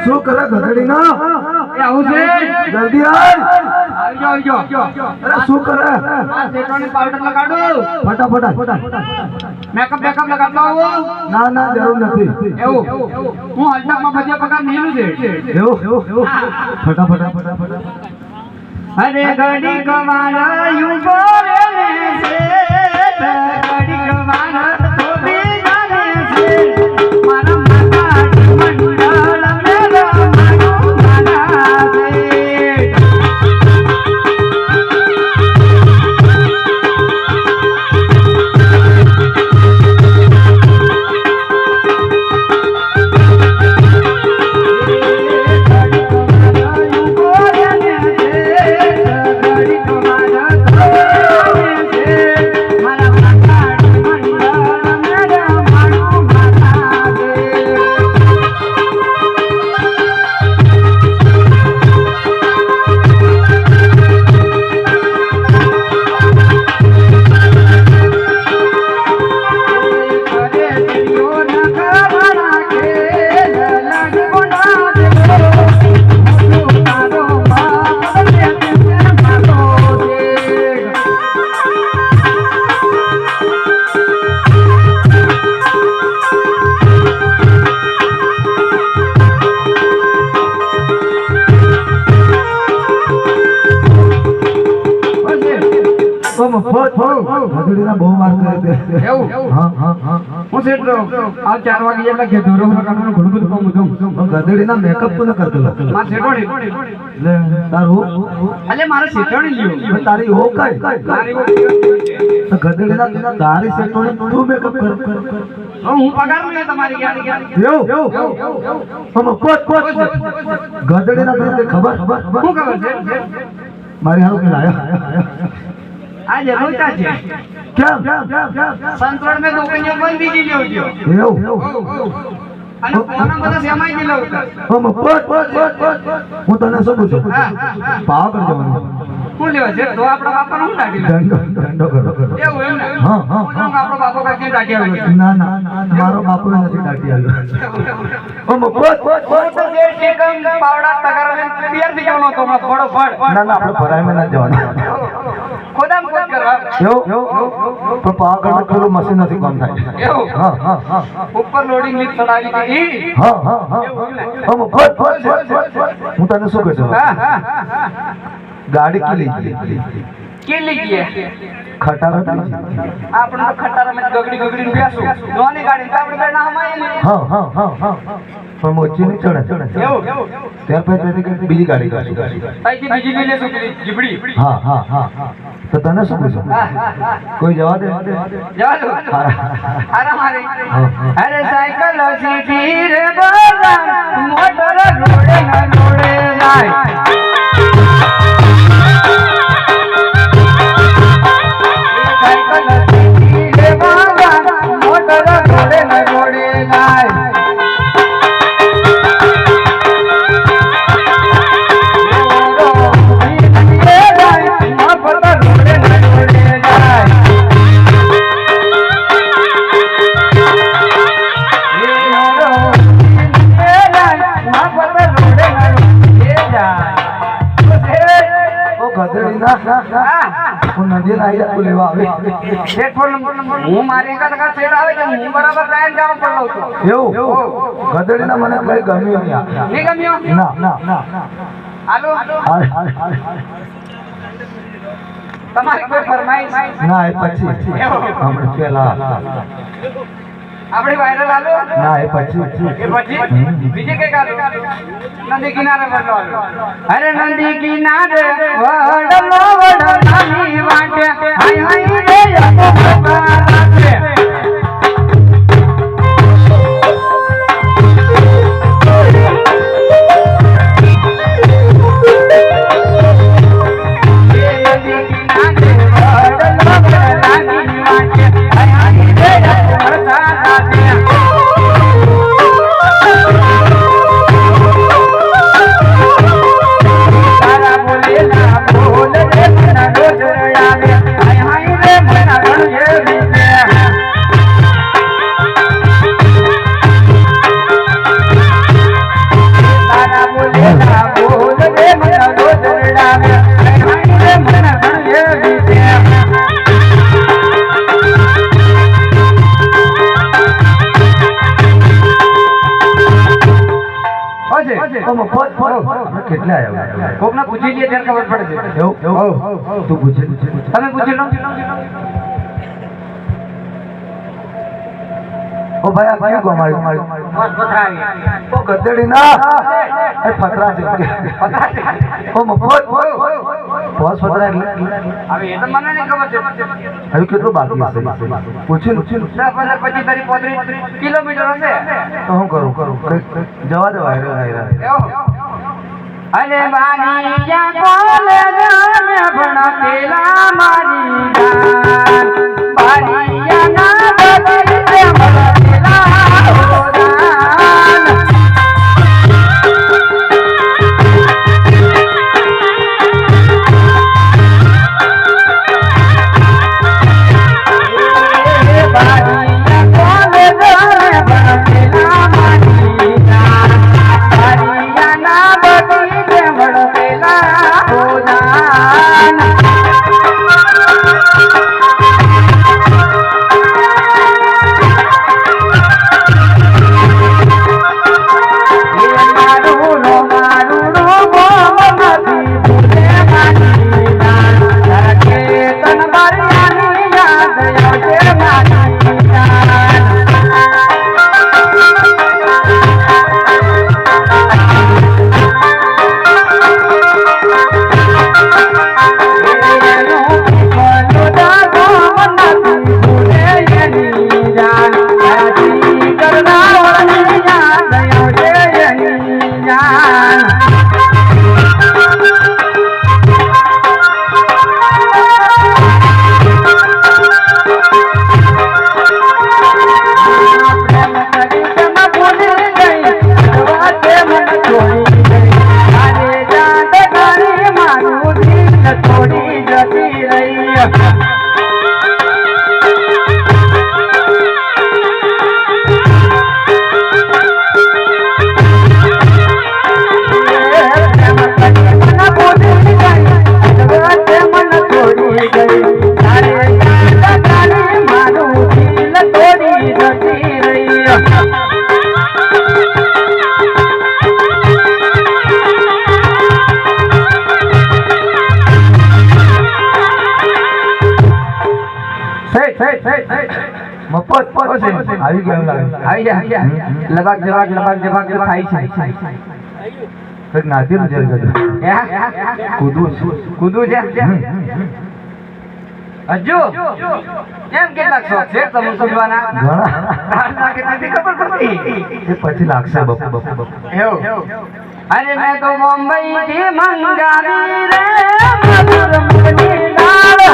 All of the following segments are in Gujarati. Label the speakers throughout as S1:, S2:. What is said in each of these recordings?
S1: શું કરે ઘરડી ના
S2: આવું છે
S1: જલ્દી
S2: આવી જાઓ
S1: અરે શું કરે
S2: સેટોની પાવડર લગાડો
S1: ફટાફટ
S2: મેકઅપ લગાડતો આવો
S1: ના જરૂર નથી
S2: એવું હું હલટામાં ભજીયા પગાર નીલું છે
S1: એવું ફટાફટ
S2: અરે ઘડી કમારા યુ બોલે છે ઘડી કમારા તો બી જાને છે મારા માતા મંડળ મેરા માનો મારા છે
S1: ઘરડીના બહુ વાર કરે છે
S2: એવું
S1: હા
S2: હું સેટ રહો આ 4 વાગે એટલે કે ધોરો કાઢવાનું ઘણું બધું કામ હતું
S1: ઘરડીના મેકઅપ કોને કરતો
S2: માર સેટોડી
S1: લે તારું
S2: અલે મારે સેટોડી લ્યો
S1: તારી હો કઈ
S2: મારી
S1: ઘરડીના તારી સેટોડી તું મેકઅપ કર
S2: હું પગાર લે તમારી ગાડી
S1: એવું પોત ઘરડીના તને ખબર
S2: શું ખબર છે
S1: મારી હારું કે લાયા
S2: આજે રોતા છે
S1: કેમ
S2: સંતોડ મે દુકાનીઓ બંધ દી લ્યો
S1: એવું
S2: અને કોના બધા સેમાઈ ગયેલા હતા
S1: હું તને શું પૂછું પાવાગઢ જવાનું
S2: શું લેવા છે તો આપણા બાપાનો શું દાઢી
S1: દંડો કરો
S2: એવું એમ ને
S1: હા
S2: આપણો બાપો કાકી દાઢી આવ્યો
S1: ના મારો બાપો નથી દાઢી આવ્યો
S2: પાવડા તગાર લઈને પિયર થી જવાનો તો ફળો ફળ
S1: ના આપણે ભરાઈમાં ના જવાનું
S2: ખોદામ ખોદ કરવા
S1: એવું પણ પાવાગઢ પેલું મશીન નથી કામ થાય
S2: એવું
S1: હા
S2: ઉપર લોડિંગ લીધ ચડાવી દીધી
S1: હા હું તને શું કહું છું ગાડી
S2: કેલી ગઈ
S1: ખટારા
S2: આપણે તો ખટારા માં ગગડી બેસું નોની ગાડી તો આપણે બેના હમાય ને
S1: હા પણ મોચી નહીં ચડે
S2: એવું
S1: ત્યાર પછી બીજી ગાડી કરશું
S2: અહીંથી બીજી લઈ લેશું જીબડી
S1: હા તો તને શું પૂછું કોઈ જવા દે
S2: જવા દો અરે મારી અરે સાયકલ સીધી રે બોલા મોટર રોડે ના રોડે જાય હું મારી કરતા છેડ આવે કે હું બરાબર લાઈન જવા પડલો હતો
S1: એવું ગધેડીના મને કઈ ગમ્યું
S2: નહીં ગમ્યો
S1: ના
S2: હાલો તમારી કોઈ ફરમાઈશ
S1: ના એ પછી આપણે પેલા
S2: આપણે વાયરલ હાલો
S1: ના એ પછી
S2: બીજે કઈ હાલો નદી કિનારે વડલો અરે નદી કિનારે વડલો નાની વાટે હાય હાય રે
S1: આપણે કેટલા આવ્યા
S2: કોકને પૂછી લઈએ ત્યારે ખબર પડે છે
S1: એવું તું પૂછે
S2: તમે પૂછી લો
S1: ઓ ભાઈ આ ભાઈ ગમાયું
S2: બસ પથરાવી
S1: ઓ ગધેડી ના એ ફતરા છે ઓ મફત બોસ ફતરા એટલે
S2: હવે એ તો મને નહીં ખબર છે
S1: હજુ કેટલું બાકી હશે પૂછ્યું
S2: 10, 15, 25, 30, 35 કિલોમીટર હશે
S1: તો હું કરું જવા દે વાયરા
S2: અને મારી યા કોલેજ મે ભણતેલા મારી જાન મારી યા ના બદલી મે ભણતેલા હો જાન
S1: મફત આવી ગયા લાગે
S2: આવી જા લબાક જવાક થાય છે
S1: કઈક નાથી નું જલ
S2: કૂદવું છે હજુ કેમ કેટલાક શોખ છે તમે સમજવાના
S1: ઘણા
S2: નથી ખબર પડતી
S1: એ પછી લાગશે બપુ
S2: એવું અરે મેં તો મુંબઈ થી મંગાવી રે મધુર મુગની દાળ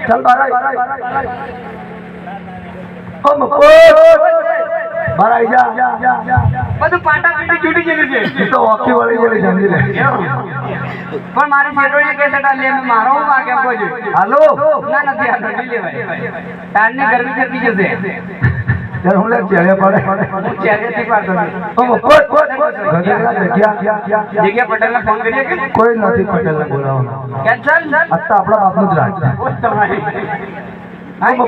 S1: चल बारा
S2: બધું પાટા પીટી છૂટી ગયેલું છે
S1: તો ઓકી વળી સમજી લે
S2: પણ મારી શેઠોડીએ કે સટા લે મારો હું વાગે કોઈ
S1: હાલો
S2: ના નથી આ નથી લેવાય તારની ગરમી જતી જશે
S1: यार हम लोग चेहरे पड़े
S2: चेहरे થી પાડતો
S1: जगह
S2: પટેલ ને ફોન કરીએ કે
S1: કોઈ નથી પટેલ ને બોલાવવાનો
S2: કેન્સલ
S1: અત્યારે આપણા બાપનું જ રાજ
S2: ઓ તમારી
S1: हम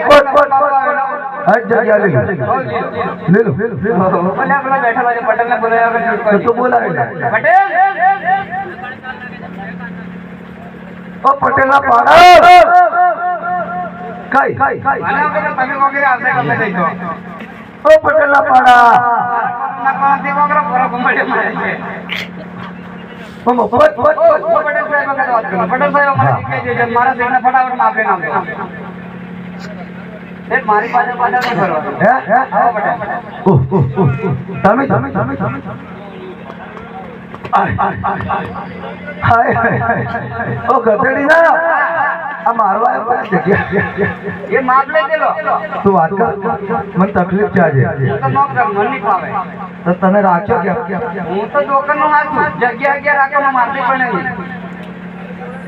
S1: हर जगह ले लो
S2: બોલે આપણા બેઠા વાળે પટેલ ને બોલાવ્યા
S1: तो बोला
S2: પટેલ
S1: ओ पटेल ना पाड़ा કઈ
S2: આના પર તમે વગેરે આવશે ગમે તે તો
S1: ઓ પટેલ ના પાડા
S2: ના કોણ તે વગેરે પર ઘુમાડે મારે છે
S1: પટેલ
S2: પટેલ સાહેબ વગેરે વાત કરો પટેલ સાહેબ અમારે શીખે છે મારા શેઠને ફટાફટ માફી નામ દો એ મારી પાસે પાછા નહીં ફરવાનું
S1: હે
S2: આવો પટેલ
S1: તમે ઓ ગધેડી ના આ મારવા આવ્યો જગ્યા
S2: એ માપ લઈ દેલો
S1: તું વાત કર મને તકલીફ છે આજે
S2: તો નોક મન નહીં ફાવે
S1: તો તને રાખ્યો ક્યાં
S2: હું તો દુકાનનો હાથ છું જગ્યા રાખવામાં મારતી પણ નહીં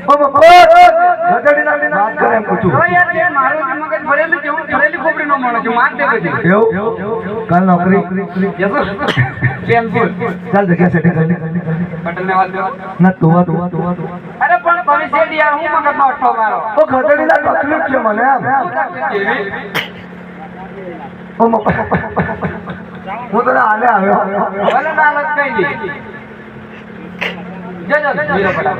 S1: ઓ ગધેડી ના વાત કરે એમ પૂછું
S2: તો યાર તે મારું મગજ ભરેલું છે હું ભરેલી ખોપડી નો મળે છું માર દે પછી
S1: એવું કાલ નોકરી
S2: પેનપુર
S1: ચાલ જગ્યા સેટિંગ કરી
S2: પટેલ ને વાત દો
S1: ના તું
S2: અરે પણ તમે શેડી યાર હું મગજ નો અઠ્ઠો મારો
S1: ઓ ગધેડી ના તકલીફ છે મને એમ ઓ હું તને આલે આવ્યો
S2: ભલે નાલત કઈ દી જજો વીરો પડા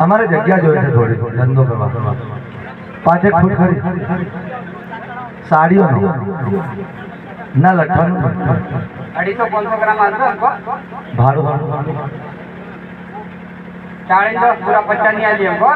S1: અમારે જગ્યા જોઈએ છે થોડી ધંધો કરવા 5 ફૂટ ખરી સાડીઓ ના લખવાનું
S2: 250-500 ગ્રામ આલજો
S1: ભાડું
S2: 40 પૂરા 50 ની આલી એમ કો